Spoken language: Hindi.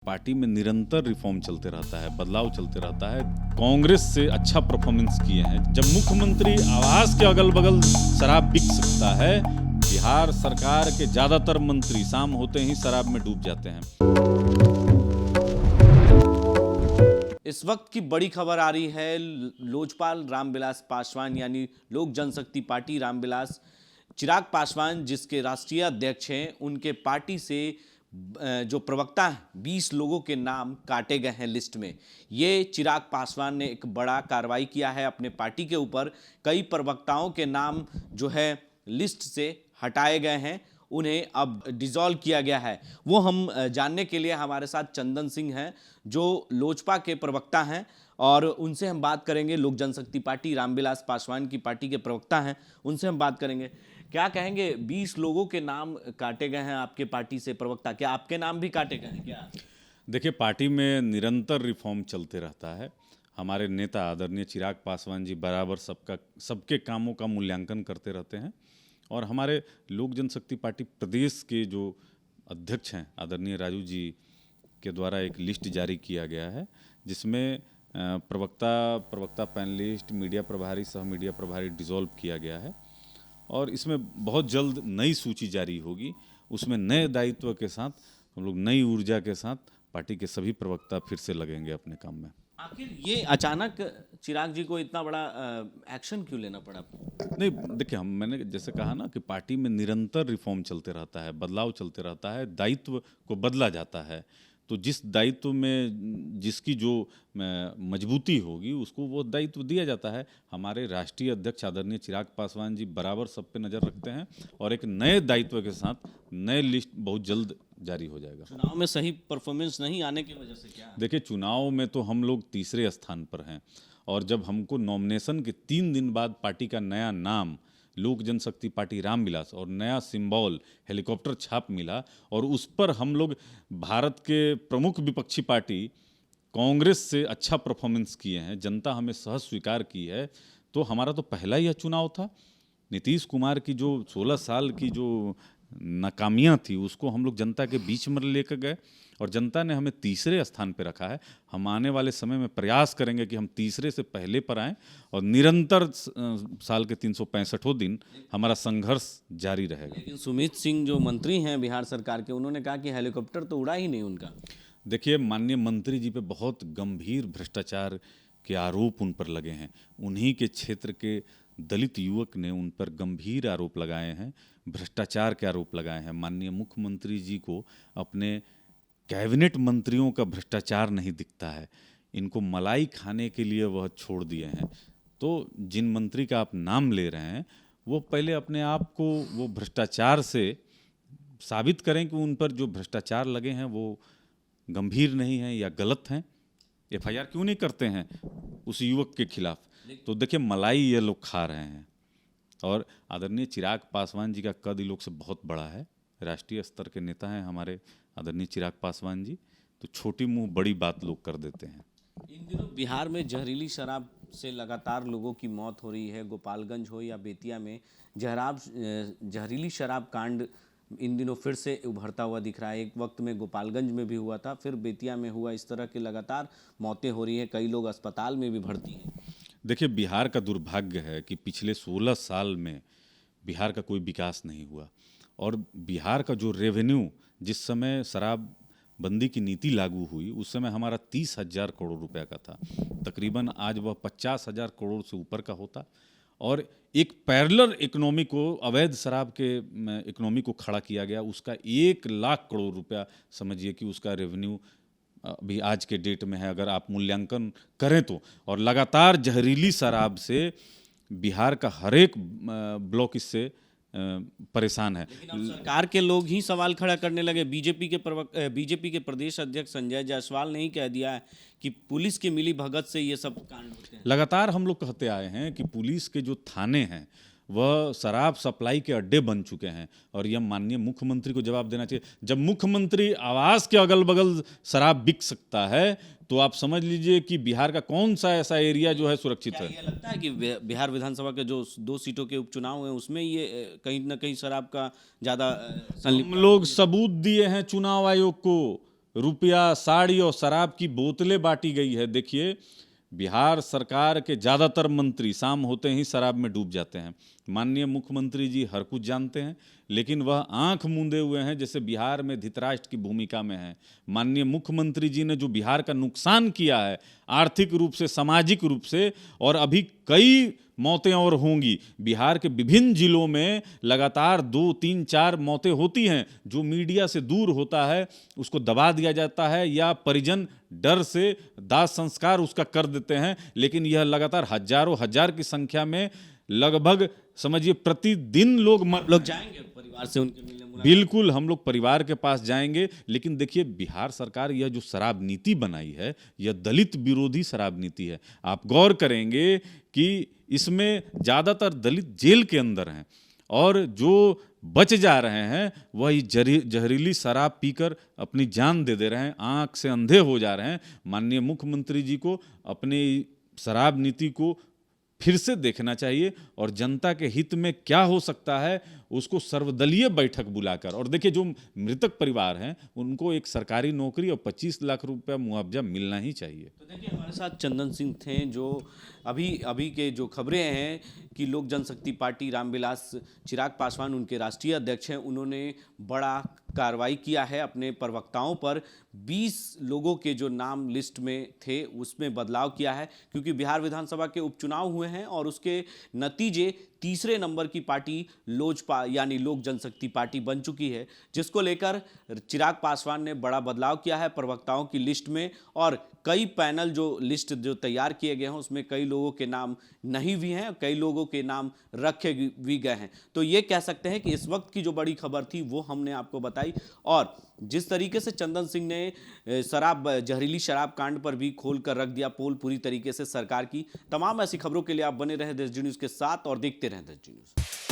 पार्टी में निरंतर रिफॉर्म चलते रहता है, बदलाव चलते रहता है। कांग्रेस से अच्छा परफॉर्मेंस किए हैं। जब मुख्यमंत्री आवास के अगल बगल शराब बिक सकता है, बिहार सरकार के ज्यादातर मंत्री शाम होते ही शराब में डूब जाते हैं। इस वक्त की बड़ी खबर आ रही है। लोजपाल रामविलास पासवान यानी लोक जनशक्ति पार्टी रामविलास चिराग पासवान जिसके राष्ट्रीय अध्यक्ष हैं, उनके पार्टी से जो प्रवक्ता हैं 20 लोगों के नाम काटे गए हैं लिस्ट में। ये चिराग पासवान ने एक बड़ा कार्रवाई किया है अपने पार्टी के ऊपर। कई प्रवक्ताओं के नाम जो है लिस्ट से हटाए गए हैं, उन्हें अब डिसॉल्व किया गया है। वो हम जानने के लिए हमारे साथ चंदन सिंह हैं जो लोजपा के प्रवक्ता हैं और उनसे हम बात करेंगे। लोक जनशक्ति पार्टी रामविलास पासवान की पार्टी के प्रवक्ता हैं, उनसे हम बात करेंगे। क्या कहेंगे, 20 लोगों के नाम काटे गए हैं आपके पार्टी से प्रवक्ता, क्या आपके नाम भी काटे गए हैं क्या? देखिए, पार्टी में निरंतर रिफॉर्म चलते रहता है। हमारे नेता आदरणीय चिराग पासवान जी बराबर सबके कामों का मूल्यांकन करते रहते हैं और हमारे लोक जनशक्ति पार्टी प्रदेश के जो अध्यक्ष हैं आदरणीय राजू जी के द्वारा एक लिस्ट जारी किया गया है, जिसमें प्रवक्ता पैनलिस्ट, मीडिया प्रभारी, सह मीडिया प्रभारी डिसॉल्व किया गया है और इसमें बहुत जल्द नई सूची जारी होगी। उसमें नए दायित्व के साथ हम लोग नई ऊर्जा के साथ पार्टी के सभी प्रवक्ता फिर से लगेंगे अपने काम में। आखिर ये अचानक चिराग जी को इतना बड़ा एक्शन क्यों लेना पड़ा? नहीं, देखिए, मैंने जैसे कहा ना कि पार्टी में निरंतर रिफॉर्म चलते रहता है, बदलाव चलते रहता है, दायित्व को बदला जाता है। तो जिस दायित्व में जिसकी जो मजबूती होगी उसको वो दायित्व दिया जाता है। हमारे राष्ट्रीय अध्यक्ष आदरणीय चिराग पासवान जी बराबर सब पे नज़र रखते हैं और एक नए दायित्व के साथ नए लिस्ट बहुत जल्द जारी हो जाएगा। चुनाव में सही परफॉर्मेंस नहीं आने की वजह से क्या? देखिए, चुनाव में तो हम लोग तीसरे स्थान पर हैं और जब हमको नॉमिनेशन के 3 दिन बाद पार्टी का नया नाम लोक जनशक्ति पार्टी रामविलास और नया सिंबल हेलीकॉप्टर छाप मिला और उस पर हम लोग भारत के प्रमुख विपक्षी पार्टी कांग्रेस से अच्छा परफॉर्मेंस किए हैं, जनता हमें सहज स्वीकार की है, तो हमारा तो पहला ही चुनाव था। नीतीश कुमार की जो 16 साल की जो नाकामियाँ थी उसको हम लोग जनता के बीच में लेकर गए और जनता ने हमें तीसरे स्थान पर रखा है। हम आने वाले समय में प्रयास करेंगे कि हम तीसरे से पहले पर आएं और निरंतर साल के 365 दिन हमारा संघर्ष जारी रहेगा। लेकिन सुमित सिंह जो मंत्री हैं बिहार सरकार के, उन्होंने कहा कि हेलीकॉप्टर तो उड़ा ही नहीं उनका। देखिए, माननीय मंत्री जी पे बहुत गंभीर भ्रष्टाचार के आरोप उन पर लगे हैं। उन्हीं के क्षेत्र के दलित युवक ने उन पर गंभीर आरोप लगाए हैं, भ्रष्टाचार के आरोप लगाए हैं। माननीय मुख्यमंत्री जी को अपने कैबिनेट मंत्रियों का भ्रष्टाचार नहीं दिखता है, इनको मलाई खाने के लिए वह छोड़ दिए हैं। तो जिन मंत्री का आप नाम ले रहे हैं वो पहले अपने आप को वो भ्रष्टाचार से साबित करें कि उन पर जो भ्रष्टाचार लगे हैं वो गंभीर नहीं है या गलत हैं। एफआईआर क्यों नहीं करते हैं उस युवक के खिलाफ? तो देखिए, मलाई ये लोग खा रहे हैं और आदरणीय चिराग पासवान जी का कद इन लोग से बहुत बड़ा है। राष्ट्रीय स्तर के नेता हैं हमारे आदरणीय चिराग पासवान जी, तो छोटी मुंह बड़ी बात लोग कर देते हैं। इन दिनों बिहार में जहरीली शराब से लगातार लोगों की मौत हो रही है। गोपालगंज हो या बेतिया में जहरीली शराब कांड इन दिनों फिर से उभरता हुआ दिख रहा है। एक वक्त में गोपालगंज में भी हुआ था, फिर बेतिया में हुआ। इस तरह के लगातार मौतें हो रही हैं, कई लोग अस्पताल में भी भर्ती हैं। देखिए, बिहार का दुर्भाग्य है कि पिछले 16 साल में बिहार का कोई विकास नहीं हुआ और बिहार का जो रेवेन्यू, जिस समय शराब बंदी की नीति लागू हुई उस समय हमारा 30,000 करोड़ रुपए का था, तकरीबन आज वह 50,000 करोड़ से ऊपर का होता और एक पैरेलल इकोनॉमी को, अवैध शराब के इकोनॉमी को खड़ा किया गया। उसका 1 लाख करोड़ रुपया समझिए कि उसका रेवेन्यू अभी आज के डेट में है, अगर आप मूल्यांकन करें तो। और लगातार जहरीली शराब से बिहार का हर एक ब्लॉक इससे परेशान है। लेकिन अब सरकार के लोग ही सवाल खड़ा करने लगे। बीजेपी के प्रदेश अध्यक्ष संजय जायसवाल ने ही कह दिया है कि पुलिस के मिली भगत से ये सब कांड होते हैं। लगातार हम लोग कहते आए हैं कि पुलिस के जो थाने हैं वह शराब सप्लाई के अड्डे बन चुके हैं और यह माननीय मुख्यमंत्री को जवाब देना चाहिए। जब मुख्यमंत्री आवास के अगल बगल शराब बिक सकता है तो आप समझ लीजिए कि बिहार का कौन सा ऐसा एरिया जो है सुरक्षित है। ये लगता है कि बिहार विधानसभा के जो 2 सीटों के उपचुनाव हैं उसमें ये कहीं ना कहीं शराब का ज़्यादा हम लोग सबूत दिए हैं चुनाव आयोग को रुपया, साड़ी और शराब की बोतलें बांटी गई है। देखिए, बिहार सरकार के ज़्यादातर मंत्री शाम होते ही शराब में डूब जाते हैं। माननीय मुख्यमंत्री जी हर कुछ जानते हैं, लेकिन वह आंख मूंदे हुए हैं, जैसे बिहार में धृतराष्ट्र की भूमिका में है। माननीय मुख्यमंत्री जी ने जो बिहार का नुकसान किया है आर्थिक रूप से, सामाजिक रूप से, और अभी कई मौतें और होंगी। बिहार के विभिन्न जिलों में लगातार 2, 3, 4 मौतें होती हैं। जो मीडिया से दूर होता है उसको दबा दिया जाता है या परिजन डर से दाह संस्कार उसका कर देते हैं, लेकिन यह लगातार हजारों हजार की संख्या में लगभग समझिए प्रतिदिन लोग जाएंगे परिवार से उनके मिलने मुलाकात? बिल्कुल, हम लोग परिवार के पास जाएंगे। लेकिन देखिए, बिहार सरकार यह जो शराब नीति बनाई है, यह दलित विरोधी शराब नीति है। आप गौर करेंगे कि इसमें ज़्यादातर दलित जेल के अंदर हैं और जो बच जा रहे हैं वह जहरीली शराब पीकर अपनी जान दे रहे हैं, आंख से अंधे हो जा रहे हैं। माननीय मुख्यमंत्री जी को अपनी शराब नीति को फिर से देखना चाहिए और जनता के हित में क्या हो सकता है उसको सर्वदलीय बैठक बुलाकर, और देखिए जो मृतक परिवार हैं उनको एक सरकारी नौकरी और 25 लाख रुपया मुआवजा मिलना ही चाहिए। तो देखिए, हमारे साथ चंदन सिंह थे, जो अभी के जो खबरें हैं कि लोक जनशक्ति पार्टी रामविलास चिराग पासवान उनके राष्ट्रीय अध्यक्ष हैं, उन्होंने बड़ा कार्रवाई किया है अपने प्रवक्ताओं पर। 20 लोगों के जो नाम लिस्ट में थे उसमें बदलाव किया है, क्योंकि बिहार विधानसभा के उपचुनाव हुए हैं और उसके नतीजे तीसरे नंबर की पार्टी लोजपा यानी लोक जनशक्ति पार्टी बन चुकी है, जिसको लेकर चिराग पासवान ने बड़ा बदलाव किया है प्रवक्ताओं की लिस्ट में। और कई पैनल जो लिस्ट जो तैयार किए गए हैं उसमें कई लोगों के नाम नहीं भी हैं, कई लोगों के नाम रखे भी गए हैं। तो ये कह सकते हैं कि इस वक्त की जो बड़ी खबर थी वो हमने आपको बताई। और जिस तरीके से चंदन सिंह ने जहरीली शराब कांड पर भी खोल कर रख दिया पोल पूरी तरीके से सरकार की। तमाम ऐसी खबरों के लिए आप बने रहे देश जी न्यूज़ के साथ और देखते रहें देश जी न्यूज़।